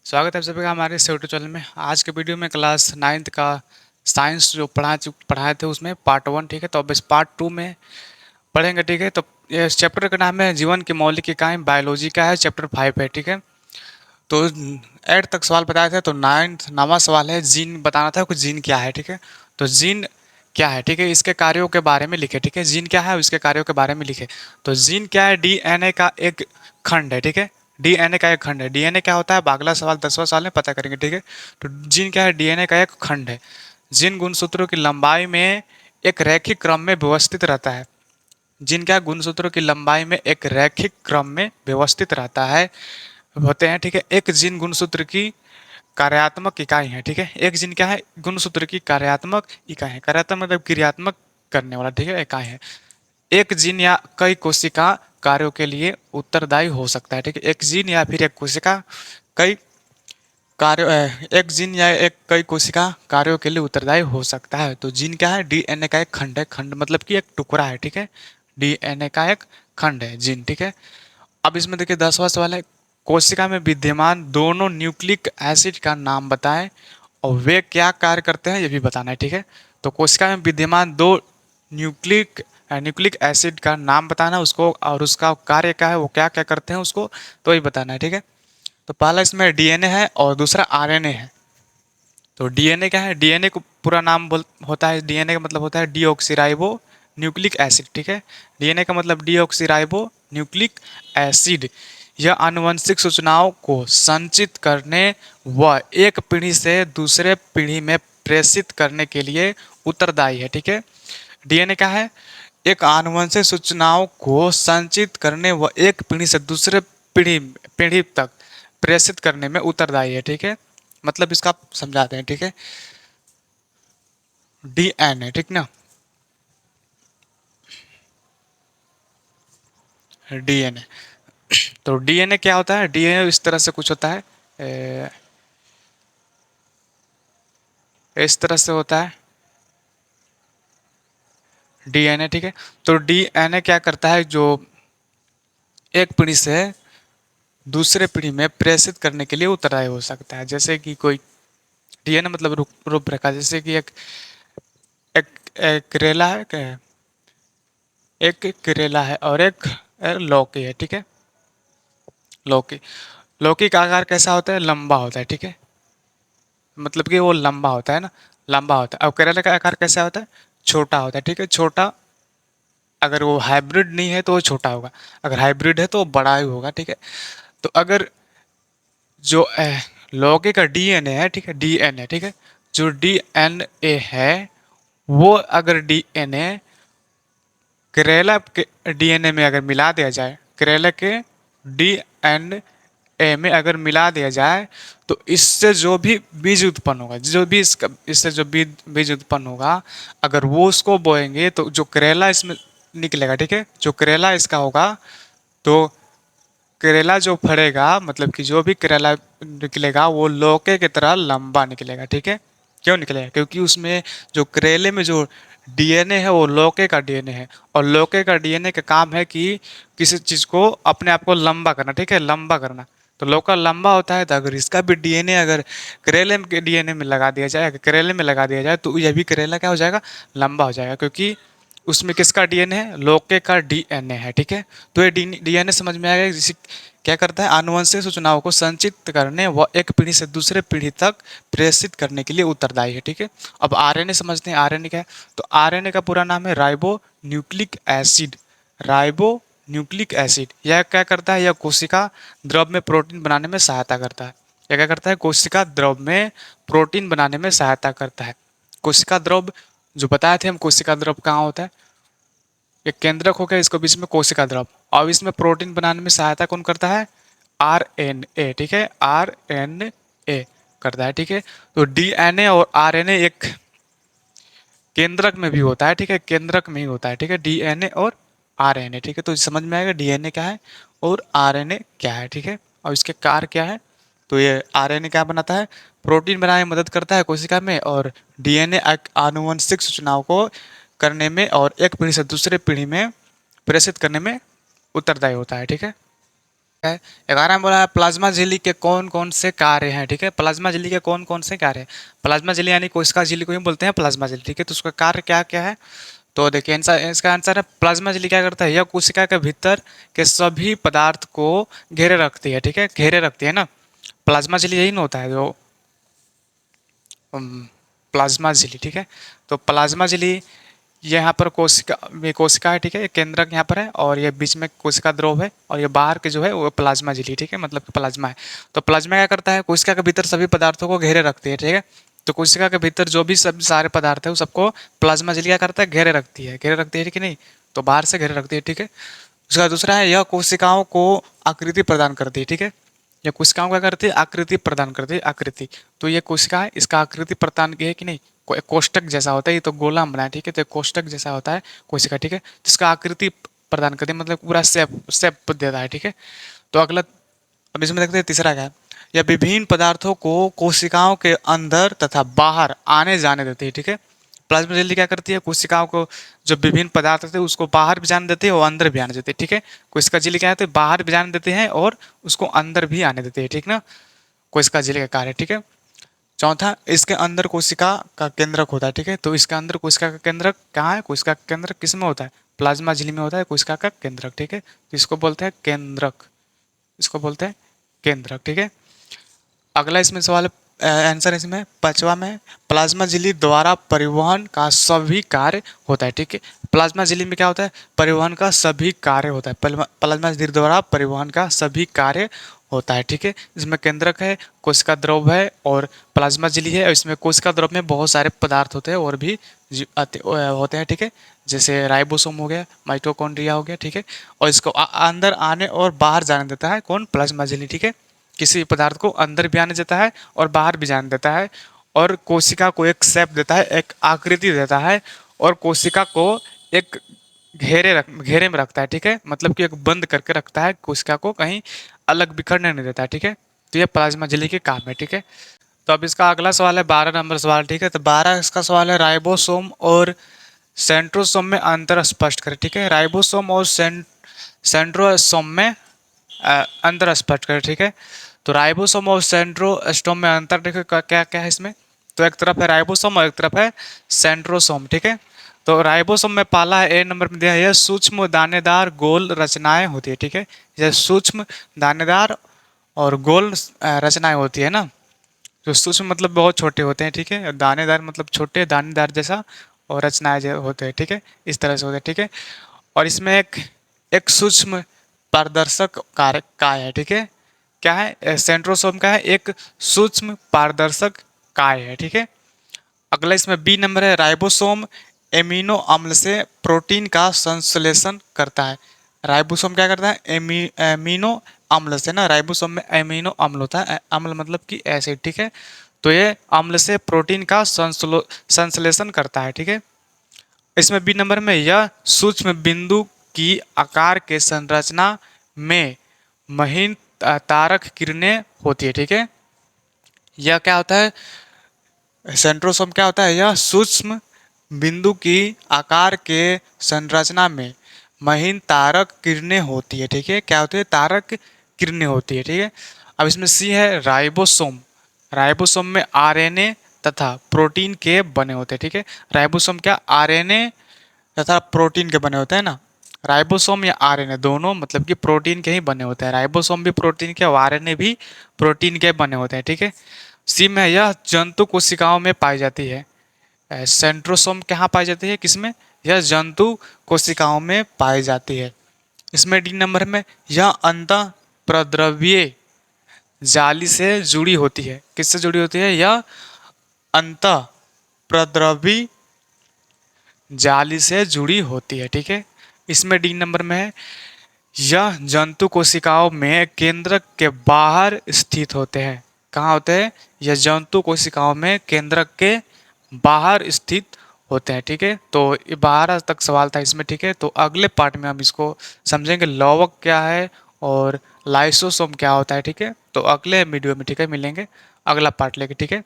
स्वागत है आप सभी का हमारे इस यूट्यूब चैनल में। आज के वीडियो में क्लास 9th का साइंस जो पढ़ाए थे उसमें पार्ट 1, ठीक है। तो अब इस पार्ट 2 में पढ़ेंगे, ठीक है। तो ये चैप्टर का नाम है जीवन की मौलिक इकाई, बायोलॉजी का है, चैप्टर 5 है, ठीक है। तो 8 तक सवाल बताए थे, तो 9वां सवाल है जीन बताना था, कुछ जीन क्या है, ठीक है। तो जीन क्या है, ठीक है, इसके कार्यों के बारे में लिखे, ठीक है। जीन क्या है इसके कार्यों के बारे में लिखे। तो जीन क्या है, डीएनए का एक खंड है, ठीक है। डीएनए का एक खंड है। डीएनए क्या होता है, अगला सवाल 10वां सवाल में पता करेंगे, ठीक है। तो जीन क्या है, डीएनए का एक खंड है। जीन गुणसूत्रों की लंबाई में एक रैखिक क्रम में व्यवस्थित रहता है। जीन क्या गुणसूत्रों की लंबाई में एक रैखिक क्रम में व्यवस्थित रहता है, होते हैं, ठीक है। एक जीन गुणसूत्र की कार्यात्मक इकाई है, ठीक है। एक जीन क्या है, गुणसूत्र की कार्यात्मक इकाई है। कार्यात्मक मतलब क्रियात्मक करने वाला, ठीक है, इकाई है। एक जीन या कई कोशिका कार्यों के लिए उत्तरदायी हो सकता है, ठीक है। एक जीन या फिर एक कोशिका कई एक जीन या एक कई कोशिका कार्यों के लिए उत्तरदायी हो सकता है। तो जीन क्या है, डीएनए का एक खंड है। खंड मतलब कि एक टुकड़ा है, ठीक है। डीएनए का एक खंड है जीन, ठीक है। अब इसमें देखिए 10वां सवाल है, कोशिका में विद्यमान दोनों न्यूक्लिक एसिड का नाम बताएं और वे क्या कार्य करते हैं ये भी बताना है, ठीक है। तो कोशिका में विद्यमान दो न्यूक्लिक न्यूक्लिक एसिड का नाम बताना उसको, और उसका कार्य क्या है, वो क्या क्या करते हैं उसको, तो वही बताना है, ठीक है। तो पहला इसमें डीएनए है और दूसरा आरएनए है। तो डीएनए क्या है, डीएनए को पूरा नाम होता है, डीएनए का मतलब होता है डीऑक्सीराइबो न्यूक्लिक एसिड, ठीक है। डीएनए का मतलब डीऑक्सीराइबो न्यूक्लिक एसिड। यह आनुवंशिक सूचनाओं को संचित करने व एक पीढ़ी से दूसरे पीढ़ी में प्रेषित करने के लिए उत्तरदायी है, ठीक है। डीएनए क्या है, एक आनुवंशिक सूचनाओं को संचित करने व एक पीढ़ी से दूसरे पीढ़ी पीढ़ी तक प्रेषित करने में उत्तरदायी है, ठीक है। मतलब इसका आप समझाते हैं, ठीक है। डीएनए, ठीक ना। डीएनए, तो डीएनए क्या होता है, डीएनए इस तरह से कुछ होता है, इस तरह से होता है डीएनए, ठीक है। तो डीएनए क्या करता है, जो एक पीढ़ी से दूसरे पीढ़ी में प्रेषित करने के लिए उत्तरदायी हो सकता है। जैसे कि कोई डीएनए मतलब रूपरेखा, जैसे कि एक, एक करेला है, एक करेला है और एक लौकी है, ठीक है। लौकी, लौकी का आकार कैसा होता है, लंबा होता है, ठीक है। मतलब कि वो लंबा होता है ना, लंबा होता है। अब करेला का आकार कैसा होता है, छोटा होता है, ठीक है। छोटा, अगर वो हाइब्रिड नहीं है तो वो छोटा होगा, अगर हाइब्रिड है तो वो बड़ा ही होगा, ठीक है। तो अगर जो लौकी का डीएनए है, ठीक है, डीएनए, ठीक है, जो डीएनए है वो अगर डीएनए करेला के डीएनए में अगर मिला दिया जाए, करेला के डीएनए में अगर मिला दिया जाए, तो इससे जो भी बीज उत्पन्न होगा, जो भी इससे जो बीज उत्पन्न होगा, अगर वो उसको बोएंगे तो जो करेला इसमें निकलेगा, ठीक है, जो करेला इसका होगा, तो करेला जो फड़ेगा, मतलब कि जो भी करेला निकलेगा वो लौके की तरह लंबा निकलेगा, ठीक है। क्यों निकलेगा, क्योंकि उसमें जो करेले में जो डीएनए है वो लौके का डीएनए है, और लौके का डीएनए का काम है कि किसी चीज को अपने आप को लंबा करना, ठीक है, लंबा करना। तो लौका लंबा होता है, तो अगर इसका भी डीएनए अगर करेले के डीएनए में लगा दिया जाए, अगर करेले में लगा दिया जाए, तो यह भी करेला क्या हो जाएगा, लंबा हो जाएगा, क्योंकि उसमें किसका डीएनए है, लौके का डीएनए है, ठीक है। तो ये डीएनए समझ में आएगा, जिसे क्या करता है, आनुवंशिक सूचनाओं को संचित करने व एक पीढ़ी से दूसरे पीढ़ी तक प्रेषित करने के लिए उत्तरदायी है, ठीक है। अब आरएनए समझते हैं, आरएनए क्या है। तो आरएनए का पूरा नाम है ribo nucleic acid. Ribo nucleic acid, यह क्या करता है, यह कोशिका द्रव में प्रोटीन बनाने में सहायता करता है। यह क्या करता है, कोशिका द्रव में प्रोटीन बनाने में सहायता करता है। कोशिका द्रव जो बताए थे हम, कोशिका द्रव कहाँ होता है, एक केंद्रक हो गया, इसको बीच में कोशिका द्रव, और इसमें प्रोटीन बनाने में सहायता कौन करता है, आरएनए, ठीक है, आरएनए करता है, ठीक है। तो डीएनए और आरएनए एक केंद्रक में भी होता है, ठीक है, केंद्रक में ही होता है, ठीक है, डीएनए और आरएनए, ठीक है। तो समझ में आएगा डीएनए क्या है और आरएनए क्या है, ठीक है, और इसके कार्य क्या है। तो ये आरएनए क्या बनाता है, प्रोटीन बनाने में मदद करता है कोशिका में, और डीएनए आनुवंशिक सूचनाओं को करने में और एक पीढ़ी से दूसरे पीढ़ी में प्रेषित करने में उत्तरदायी होता है, ठीक है। 11 में बोला है प्लाज्मा झिल्ली के कौन कौन से कार्य हैं, ठीक है। प्लाज्मा झिल्ली के कौन कौन से कार्य हैं। प्लाज्मा झिल्ली यानी कोशिका झिल्ली को ही बोलते हैं प्लाज्मा झिल्ली, ठीक है। तो उसका कार्य क्या क्या है, तो देखिए आंसर, इसका आंसर है प्लाज्मा झिल्ली क्या करता है, यह कोशिका के भीतर के सभी पदार्थ को घेरे रखती है, ठीक है, घेरे रखती है ना। प्लाज्मा झिल्ली यही ना होता है जो प्लाज्मा झिल्ली, ठीक है। तो प्लाज्मा झिल्ली ये यहाँ पर कोशिका, ये कोशिका है, ठीक है, ये केंद्रक यहाँ पर है और ये बीच में कोशिका द्रव है और ये बाहर के जो है वो प्लाज्मा झिल्ली, ठीक है, मतलब कि प्लाज्मा है। तो प्लाज्मा क्या करता है, कोशिका के भीतर सभी पदार्थों को घेरे रखती है, ठीक है। तो कोशिका के भीतर जो भी सब सारे पदार्थ है वो सबको प्लाज्मा झिल्ली क्या करता है, घेरे रखती है, घेरे रखती है ठीक है नहीं, तो बाहर से घेरे रखती है, ठीक है। उसका दूसरा है यह कोशिकाओं को आकृति प्रदान करती है, ठीक है। यह कोशिकाओं क्या करती है, आकृति प्रदान करती है, आकृति। तो ये कोशिका है, इसका आकृति प्रदान की है कि नहीं, एक कोष्टक जैसा होता है, ये तो गोला बना है, ठीक है, तो एक कोष्टक जैसा होता है कोशिका, ठीक है, जिसका आकृति प्रदान करती है, मतलब पूरा शेप शेप देता है, ठीक है। तो अगला, अब इसमें देखते हैं तीसरा क्या है, यह विभिन्न पदार्थों को कोशिकाओं के अंदर तथा बाहर आने जाने देती है, ठीक है। प्लाज्मा झिल्ली क्या करती है, कोशिकाओं को जो विभिन्न पदार्थ होते हैं उसको बाहर भी जाने देती है और अंदर भी आने देती है, ठीक है। कोशिका झिल्ली क्या होती है, बाहर भी जाने देते हैं और उसको अंदर भी आने देते हैं, ठीक ना, कोशिका झिल्ली का कार्य, ठीक है। चौथा, इसके अंदर कोशिका का केंद्रक होता है, ठीक है। तो इसके अंदर कोशिका का केंद्रक कहाँ है, कोशिका का केंद्रक किस में होता है, प्लाज्मा झिल्ली में होता है कोशिका का केंद्रक, ठीक है। तो इसको बोलते हैं केंद्रक, इसको बोलते हैं केंद्रक, ठीक है। अगला इसमें सवाल, आंसर इसमें पांचवा में, प्लाज्मा झिल्ली द्वारा परिवहन का सभी कार्य होता है, ठीक है। प्लाज्मा झिल्ली में क्या होता है, परिवहन का सभी कार्य होता है, प्लाज्मा झिल्ली द्वारा परिवहन का सभी कार्य होता है, ठीक है। इसमें केंद्रक है, कोशिका द्रव है और प्लाज्मा झिल्ली है, और इसमें कोशिका द्रव में बहुत सारे पदार्थ होते हैं और भी होते हैं, ठीक है, जैसे राइबोसोम हो गया, माइटोकॉन्ड्रिया हो गया, ठीक है। और इसको अंदर आने और बाहर जाने देता है कौन, प्लाज्मा झिल्ली, ठीक है। किसी पदार्थ को अंदर भी आने देता है और बाहर भी जाने देता है, और कोशिका को एक शेप देता है, एक आकृति देता है, और कोशिका को एक घेरे में रखता है, ठीक है, मतलब कि एक बंद करके रखता है, कोशिका को कहीं अलग बिखरने नहीं देता है, ठीक है। तो ये प्लाज्मा झिल्ली के काम है, ठीक है। तो अब इसका अगला सवाल है 12 नंबर सवाल, ठीक है। तो 12 इसका सवाल है राइबोसोम और सेंट्रोसोम में अंतर स्पष्ट करें, ठीक है। राइबोसोम और सेंट्रोसोम में अंतर स्पष्ट करें, ठीक है। तो राइबोसोम और सेंट्रोस्टोम में अंतर देखो क्या क्या है इसमें, तो एक तरफ है राइबोसोम और एक तरफ है सेंट्रोसोम, ठीक है। तो राइबोसोम में पहला है, ए नंबर में दिया है, यह सूक्ष्म दानेदार गोल रचनाएं होती है, ठीक है। यह सूक्ष्म दानेदार और गोल रचनाएं होती है ना, जो सूक्ष्म मतलब बहुत छोटे होते हैं, ठीक है, दानेदार मतलब छोटे दानेदार जैसा, और रचनाएं जो होते हैं, ठीक है, इस तरह से होते हैं, ठीक है। और इसमें एक एक सूक्ष्म पारदर्शक कारक काय है, ठीक है, क्या है, सेंट्रोसोम का है एक सूक्ष्म पारदर्शक काय है, ठीक है। अगला इसमें बी नंबर है, राइबोसोम एमिनो अम्ल से प्रोटीन का संश्लेषण करता है। राइबोसोम क्या करता है, एमिनो अम्ल से ना, राइबोसोम में एमिनो अम्ल होता है, अम्ल मतलब कि एसिड, ठीक है। तो ये अम्ल से प्रोटीन का संश्लेषण करता है, ठीक है। इसमें बी नंबर में, यह सूक्ष्म बिंदु की आकार के संरचना में महीन तारक किरणें होती है, ठीक है। यह क्या होता है, सेंट्रोसोम क्या होता है, यह सूक्ष्म बिंदु की आकार के संरचना में महीन तारक किरणें होती है, ठीक है। क्या होती है, तारक किरणें होती है, ठीक है। अब इसमें सी है राइबोसोम, राइबोसोम में आरएनए तथा प्रोटीन के बने होते हैं, ठीक है। राइबोसोम क्या आरएनए तथा प्रोटीन के बने होते हैं ना, राइबोसोम या आरएनए दोनों मतलब कि प्रोटीन के ही बने होते हैं, राइबोसोम भी प्रोटीन के और आरएनए भी प्रोटीन के बने होते हैं, ठीक है। सी में यह जंतु कोशिकाओं में पाई जाती है, सेंट्रोसोम कहाँ पाई जाती है, किसमें, यह जंतु कोशिकाओं में पाई जाती है। इसमें डी नंबर में, यह अंतः प्रद्रव्य जाली से जुड़ी होती है, किससे जुड़ी होती है, यह अंतः प्रद्रव्य जाली से जुड़ी होती है, ठीक है। इसमें डी नंबर में है, यह जंतु कोशिकाओं में केंद्रक के बाहर स्थित होते हैं, कहाँ होते हैं, यह जंतु कोशिकाओं में केंद्रक के बाहर स्थित होते हैं, ठीक है। तो ये 12 तक सवाल था इसमें, ठीक है। तो अगले पार्ट में हम इसको समझेंगे, लवक क्या है और लाइसोसोम क्या होता है, ठीक है। तो अगले वीडियो में, ठीक है, मिलेंगे अगला पार्ट लेके, ठीक है।